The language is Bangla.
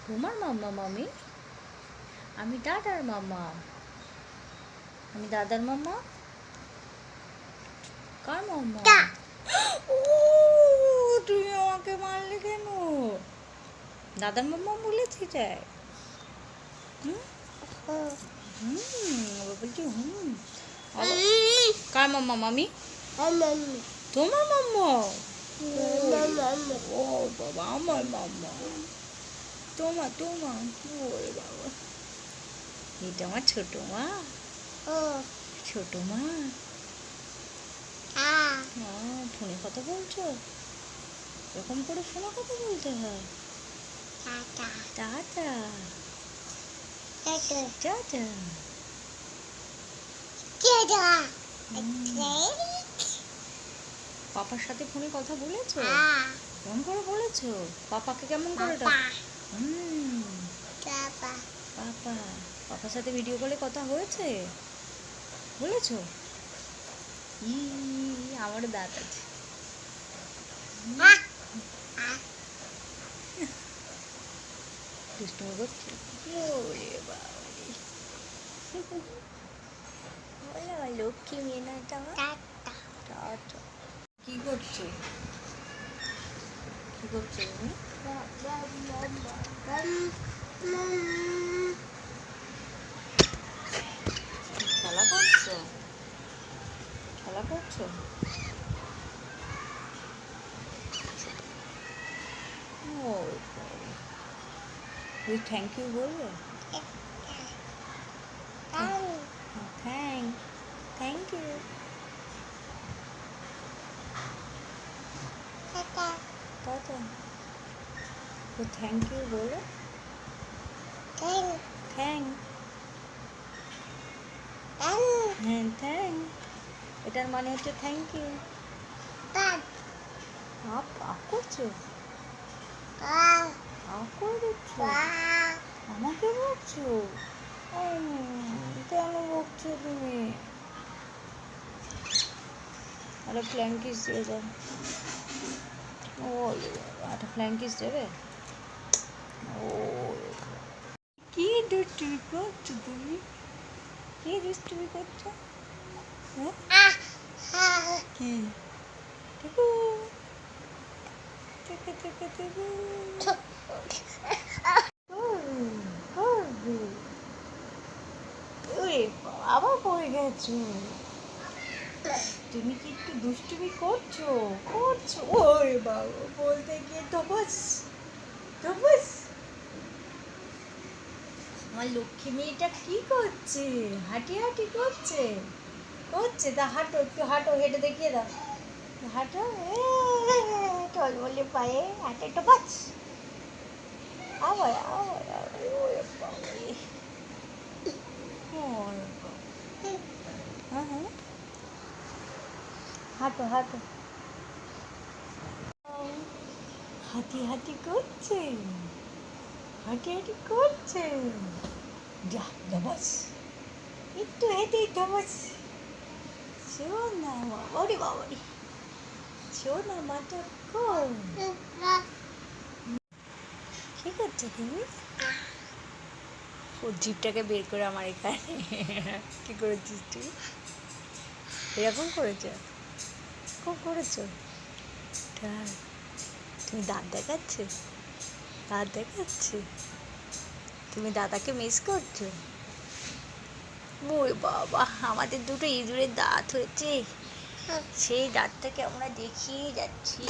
তোমার মাম্মা মামি? আমি দাদার মাম্মা। আমি দাদার মাম্মা। কার মাম্মা? ও, তুমি আমাকে মারলে কেন? দাদার মাম্মা বলেছি যাই। বলছি কার মাম্মা মামি? তোমার মাম্মা? ও বাবা, আমার মাম্মা। তোমার ওরে বাবা, এটা আমার ছোট মা। ছোট মা। ফোনে কথা বলছো? এরকম করে ফোনে কথা বলতে হয়? টাটা। পাপার সাথে ফোনে কথা বলেছো? কেমন করে বলেছো? পাপাকে কেমন করে পাপা। পাপার সাথে ভিডিও কলে কথা হয়েছে? বলেছো? আমার দাঁত আছে। দুষ্টুমি করছি। ওরে বাবারে, আমার লক্ষ্মী মেয়ে না এটা আমার। টাটা। কি করছো? কি করছো তুমি? খেলা করছো? খেলা করছো? ও, তুই থ্যাংক ইউ বলবে? Thank you. টাটা। তো থ্যাংক ইউ বলো। থ্যাংক। এটার মানে হচ্ছে থ্যাংক ইউ। আপ করছো? আপ করে দিচ্ছ? আমাকে বকছো? কেন বকছো তুমি? আরে ফ্ল্যাঙ্কিস দিয়ে দাও। ও একটা ফ্ল্যাঙ্কিস দেবে? ও, কি দুষ্টুমি করছো তুমি? কি দুষ্টুমি করছো? কি? আবার পড়ে গেছো? তুমি কি একটু দুষ্টুমি করছো? ওরে বাবা, বলতে গিয়ে ধপাস। আমার লক্ষ্মী মেয়েটা কি করছে? হাঁটি করছে? তা হাঁটো, একটু হাঁটো, হেঁটে দেখিয়ে দাও। হাঁটো, টলমলে পায়ে হাঁটে টপাস। আবার ওরে বাবারে। হ্যাঁ, হাঁটো। হাঁটি করছে? যা ধবাস, একটু হেঁটেই ধবাস। শোনা বাবারে বাবারে, শোনা মাটা কম। কি করছো তুমি? ও জিপটাকে বের করে আমার এখানে। কি করেছিস তুই? এরকম করেছো? খুব করেছো? তুমি দাঁত দেখাচ্ছে? তুমি দাদাকে মিস করছো? ওই বাবা, আমাদের দুটো ইঁদুরের দাঁত হয়েছে, সেই দাঁতটাকে আমরা দেখিয়ে যাচ্ছি।